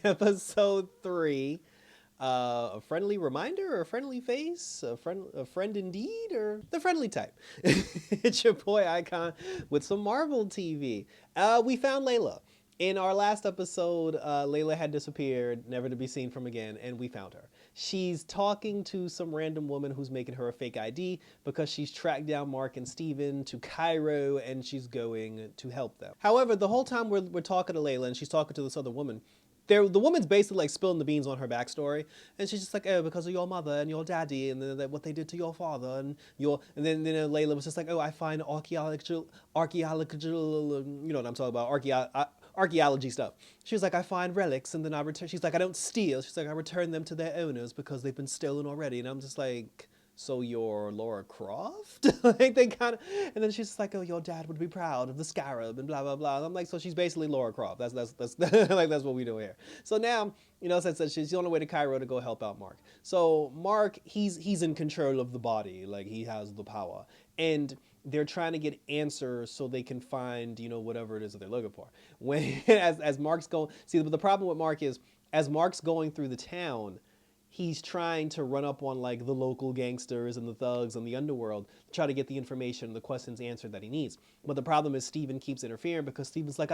Episode 3. A friendly reminder or a friendly face? A friend indeed? Or the friendly type? It's your boy Icon with some Marvel TV. We found Layla. In our last episode, Layla had disappeared, never to be seen from again, and we found her. She's talking to some random woman who's making her a fake ID because she's tracked down Mark and Steven to Cairo and she's going to help them. However, the whole time we're talking to Layla and she's talking to this other woman, the woman's basically like spilling the beans on her backstory, and she's just like, oh, because of your mother and your daddy, and then what they did to your father, and then Layla was just like, oh, I find archaeological, you know what I'm talking about, archaeology stuff. She was like, I find relics, and then I return. She's like, I don't steal. She's like, I return them to their owners because they've been stolen already, and I'm just like, so you're Laura Croft? Like they kind of, and then she's like, oh, your dad would be proud of the scarab and blah blah blah. And I'm like, so she's basically Laura Croft. That's like that's what we do here. So now, since she's on her way to Cairo to go help out Mark. So Mark, he's in control of the body, like he has the power, and they're trying to get answers so they can find whatever it is that they're looking for. When as Mark's going, see, but the problem with Mark is as Mark's going through the town, he's trying to run up on like the local gangsters and the thugs and the underworld to try to get the information, the questions answered that he needs. But the problem is Steven keeps interfering because Steven's like,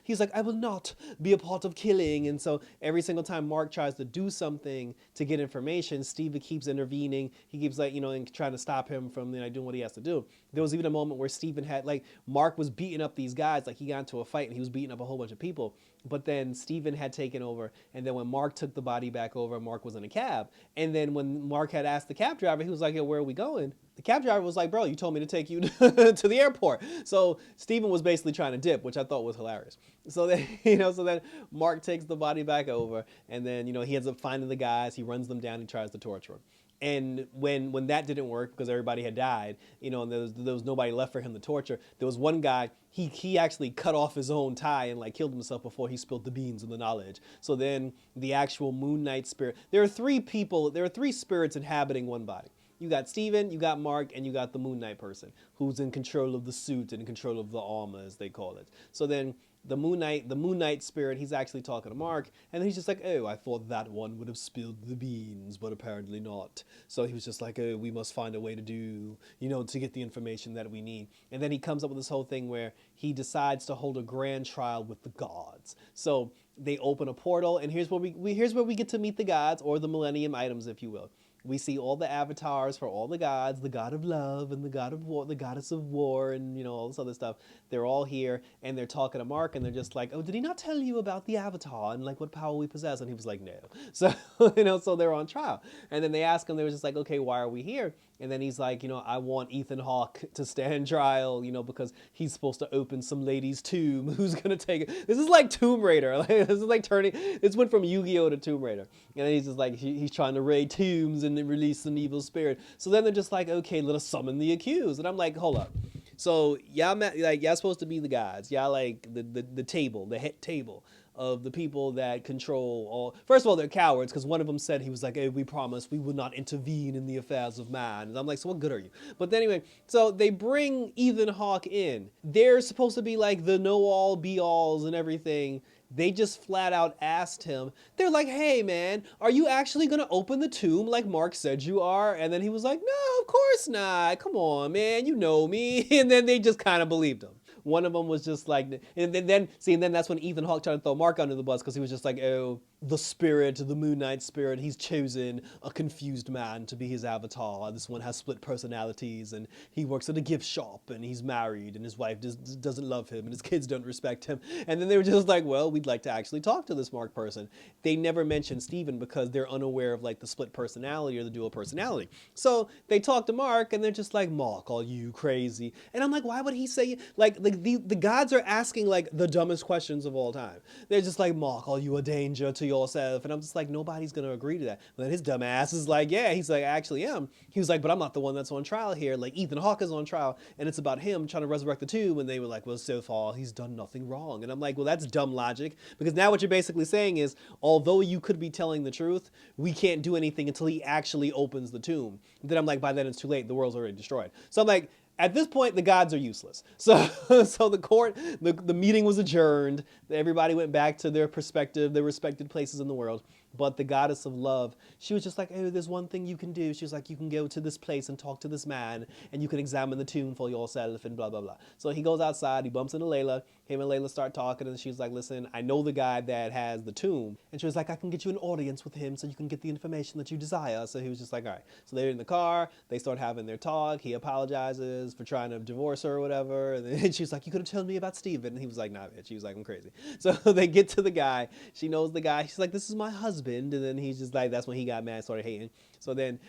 he's like, I will not be a part of killing. And so every single time Mark tries to do something to get information, Steven keeps intervening. He keeps like, and trying to stop him from doing what he has to do. There was even a moment where Steven had like, Mark was beating up these guys, like he got into a fight and he was beating up a whole bunch of people. But then Steven had taken over, and then when Mark took the body back over, Mark was in a cab. And then when Mark had asked the cab driver, he was like, yo, where are we going? The cab driver was like, bro, you told me to take you to the airport. So Steven was basically trying to dip, which I thought was hilarious. So then, so then Mark takes the body back over, and then, he ends up finding the guys, he runs them down, he tries to torture them. And when that didn't work because everybody had died, and there was nobody left for him to torture, there was one guy, he actually cut off his own tie and like killed himself before he spilled the beans and the knowledge. So then the actual MoonKnight spirit, there are three spirits inhabiting one body. You got Steven, you got Mark, and you got the MoonKnight person who's in control of the suit and in control of the armor, as they call it. So then the MoonKnight spirit, he's actually talking to Mark, and he's just like, oh, I thought that one would have spilled the beans, but apparently not. So he was just like, oh, we must find a way to to get the information that we need. And then he comes up with this whole thing where he decides to hold a grand trial with the gods. So they open a portal, and here's where we get to meet the gods, or the Millennium items, if you will. We see all the avatars for all the gods, the god of love and the god of war, the goddess of war, and all this other stuff. They're all here, and they're talking to Mark, and they're just like, oh, did he not tell you about the avatar and like what power we possess? And he was like, no. So so they're on trial, and then they ask him, they were just like, okay, why are we here? And then he's like, I want Ethan Hawke to stand trial, because he's supposed to open some lady's tomb. Who's gonna take it? This is like Tomb Raider. Like, this is like this went from Yu-Gi-Oh to Tomb Raider. And then he's just like, he's trying to raid tombs and then release an evil spirit. So then they're just like, okay, let us summon the accused. And I'm like, hold up. So y'all supposed to be the gods. Y'all like the table, the head table of the people that control all. First of all, they're cowards because one of them said, he was like, hey, we promise we will not intervene in the affairs of man. And I'm like, so what good are you? But anyway, so they bring Ethan Hawke in. They're supposed to be like the know-all be-alls and everything. They just flat out asked him, they're like, hey man, are you actually gonna open the tomb like Mark said you are? And then he was like, no, of course not. Come on, man, you know me. And then they just kind of believed him. One of them was just like, and then that's when Ethan Hawke tried to throw Mark under the bus because he was just like, oh, the spirit, the MoonKnight spirit, he's chosen a confused man to be his avatar. This one has split personalities, and he works at a gift shop, and he's married, and his wife doesn't love him, and his kids don't respect him. And then they were just like, well, we'd like to actually talk to this Mark person. They never mentioned Steven because they're unaware of like the split personality or the dual personality. So they talk to Mark, and they're just like, Mark, are you crazy? And I'm like, why would he say, like the gods are asking like the dumbest questions of all time. They're just like, Mark, are you a danger to yourself? And I'm just like, nobody's gonna agree to that. But then his dumb ass is like, yeah. He's like, I actually am. He was like, but I'm not the one that's on trial here. Like Ethan Hawke is on trial, and it's about him trying to resurrect the tomb. And they were like, well, so far he's done nothing wrong. And I'm like, well, that's dumb logic, because now what you're basically saying is, although you could be telling the truth, we can't do anything until he actually opens the tomb. Then I'm like, by then it's too late. The world's already destroyed. So I'm like, At this point, the gods are useless. So, so the meeting was adjourned. Everybody went back to their respected places in the world. But the goddess of love, she was just like, oh, there's one thing you can do. She was like, you can go to this place and talk to this man, and you can examine the tomb for yourself, and blah, blah, blah. So he goes outside, he bumps into Layla. Him and Layla start talking, and she's like, listen, I know the guy that has the tomb. And she was like, I can get you an audience with him so you can get the information that you desire. So he was just like, all right. So they're in the car, they start having their talk. He apologizes for trying to divorce her or whatever. And then she's like, you could have told me about Steven. And he was like, nah, bitch. She was like, I'm crazy. So they get to the guy. She knows the guy. She's like, this is my husband. And then he's just like, that's when he got mad, started hating. So then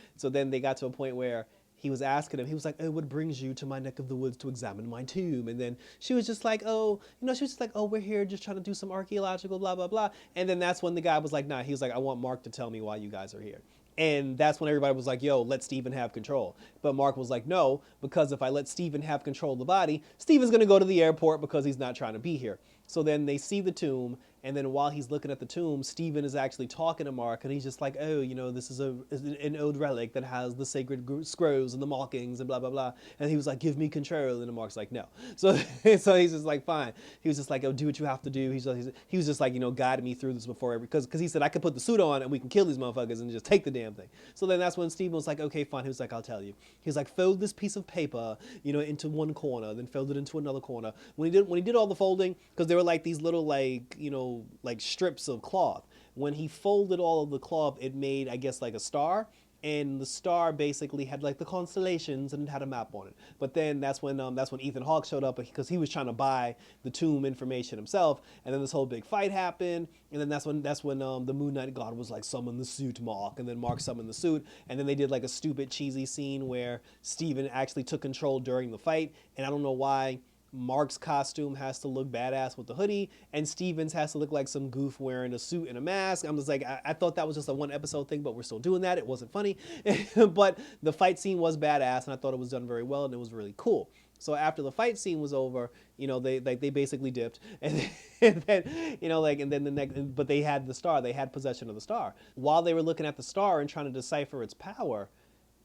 they got to a point where he was asking him, he was like, oh, what brings you to my neck of the woods to examine my tomb? And then she was just like, oh, she was just like, oh, we're here just trying to do some archaeological blah, blah, blah. And then that's when the guy was like, nah, he was like, I want Mark to tell me why you guys are here. And that's when everybody was like, yo, let Steven have control. But Mark was like, no, because if I let Steven have control of the body, Steven's going to go to the airport because he's not trying to be here. So then they see the tomb, and then while he's looking at the tomb, Steven is actually talking to Mark, and he's just like, oh, this is an old relic that has the sacred scrolls and the markings and blah, blah, blah. And he was like, give me control. And then Mark's like, no. So he's just like, fine. He was just like, oh, do what you have to do. He was just like, guiding me through this before, because he said, I could put the suit on and we can kill these motherfuckers and just take the damn thing. So then that's when Steven was like, okay, fine. He was like, I'll tell you. He was like, fold this piece of paper, into one corner, then fold it into another corner. When he did all the folding, because there were like these little like strips of cloth. When he folded all of the cloth, it made, I guess, like a star. And the star basically had like the constellations and it had a map on it. But then that's when Ethan Hawke showed up, because he was trying to buy the tomb information himself. And then this whole big fight happened. And then that's when the Moon Knight god was like, summon the suit, Mark. And then Mark summoned the suit. And then they did like a stupid cheesy scene where Steven actually took control during the fight. And I don't know why Mark's costume has to look badass with the hoodie, and Steven's has to look like some goof wearing a suit and a mask. I'm just like, I thought that was just a one episode thing, but we're still doing that. It wasn't funny. But the fight scene was badass, and I thought it was done very well, and it was really cool. So after the fight scene was over, they basically dipped, and then but they had the star. They had possession of the star. While they were looking at the star and trying to decipher its power,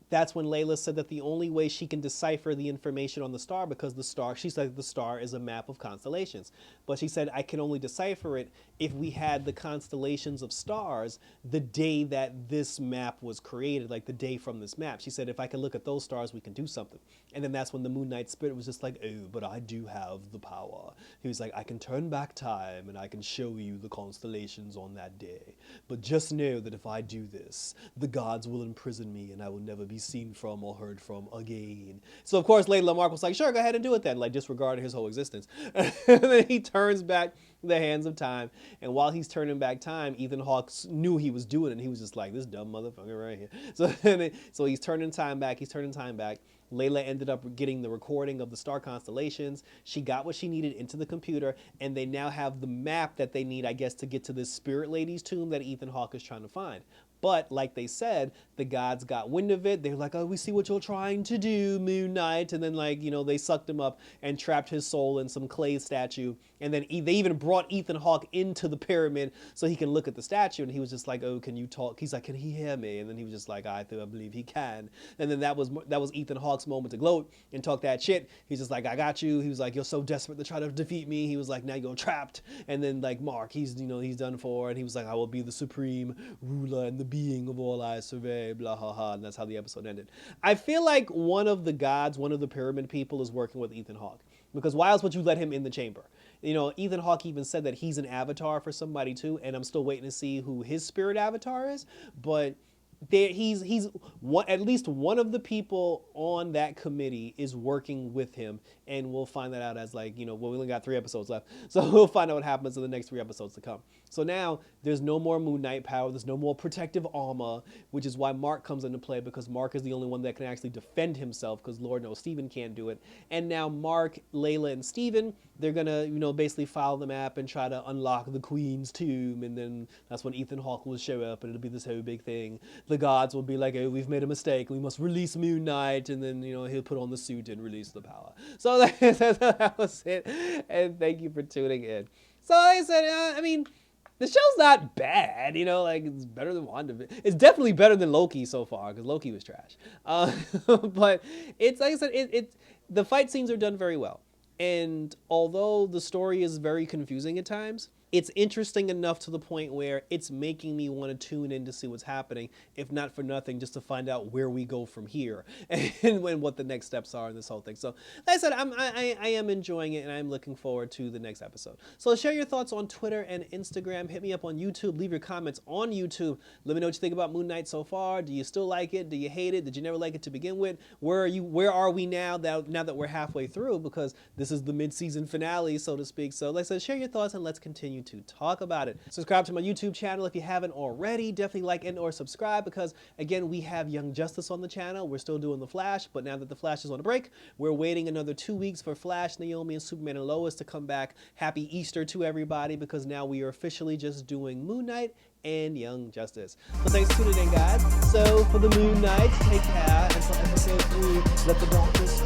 that's when Layla said that the only way she can decipher the information on the star, because she said the star is a map of constellations. But she said, I can only decipher it if we had the constellations of stars the day that this map was created, like the day from this map. She said, if I can look at those stars, we can do something. And then that's when the Moon Knight spirit was just like, oh, but I do have the power. He was like, I can turn back time and I can show you the constellations on that day. But just know that if I do this, the gods will imprison me and I will never be seen from or heard from again. So of course Layla Mark was like, sure, go ahead and do it then, like disregarding his whole existence. And then he turns back the hands of time, and while he's turning back time, Ethan Hawke knew he was doing it, and he was just like, this dumb motherfucker right here. So he's turning time back. Layla ended up getting the recording of the star constellations. She got what she needed into the computer, and they now have the map that they need, I guess, to get to this spirit lady's tomb that Ethan Hawke is trying to find. But like they said, the gods got wind of it. They were like, oh, we see what you're trying to do, Moon Knight. And then they sucked him up and trapped his soul in some clay statue. And then they even brought Ethan Hawke into the pyramid so he can look at the statue. And he was just like, oh, can you talk? He's like, can he hear me? And then he was just like, I believe he can. And then that was Ethan Hawke's moment to gloat and talk that shit. He's just like, I got you. He was like, you're so desperate to try to defeat me. He was like, now you're trapped. And then like Mark, he's done for. And he was like, I will be the supreme ruler and the being of all I survey, blah, ha, ha. And that's how the episode ended. I feel like one of the gods, one of the pyramid people is working with Ethan Hawke. Because why else would you let him in the chamber? Ethan Hawke even said that he's an avatar for somebody too, and I'm still waiting to see who his spirit avatar is. But he's at least one of the people on that committee is working with him, and we'll find that out as we only got 3 episodes left, so we'll find out what happens in the next 3 episodes to come. So now there's no more Moon Knight power, there's no more protective armor, which is why Mark comes into play, because Mark is the only one that can actually defend himself, because Lord knows Steven can't do it. And now Mark, Layla, and Steven, they're gonna basically follow the map and try to unlock the Queen's tomb, and then that's when Ethan Hawke will show up, and it'll be this whole big thing. The gods will be like, oh, we've made a mistake, we must release Moon Knight, and then he'll put on the suit and release the power. So that was it, and thank you for tuning in. So like I said, The show's not bad, you know, like it's better than WandaVision. It's definitely better than Loki so far because Loki was trash. But it's like I said, the fight scenes are done very well, and although the story is very confusing at times, it's interesting enough to the point where it's making me want to tune in to see what's happening, if not for nothing, just to find out where we go from here and when what the next steps are in this whole thing. So, like I said, I am enjoying it, and I'm looking forward to the next episode. So share your thoughts on Twitter and Instagram. Hit me up on YouTube. Leave your comments on YouTube. Let me know what you think about Moon Knight so far. Do you still like it? Do you hate it? Did you never like it to begin with? Where are you? Where are we now that we're halfway through? Because this is the mid-season finale, so to speak. So, like I said, share your thoughts and let's continue to talk about it. Subscribe to my YouTube channel if you haven't already. Definitely like and or subscribe because, again, we have Young Justice on the channel. We're still doing The Flash, but now that The Flash is on a break, we're waiting another 2 weeks for Flash, Naomi, and Superman and Lois to come back. Happy Easter to everybody because now we are officially just doing Moon Knight and Young Justice. So thanks for tuning in, guys. So for the Moon Knight, take care. And for episode 3, let the darkness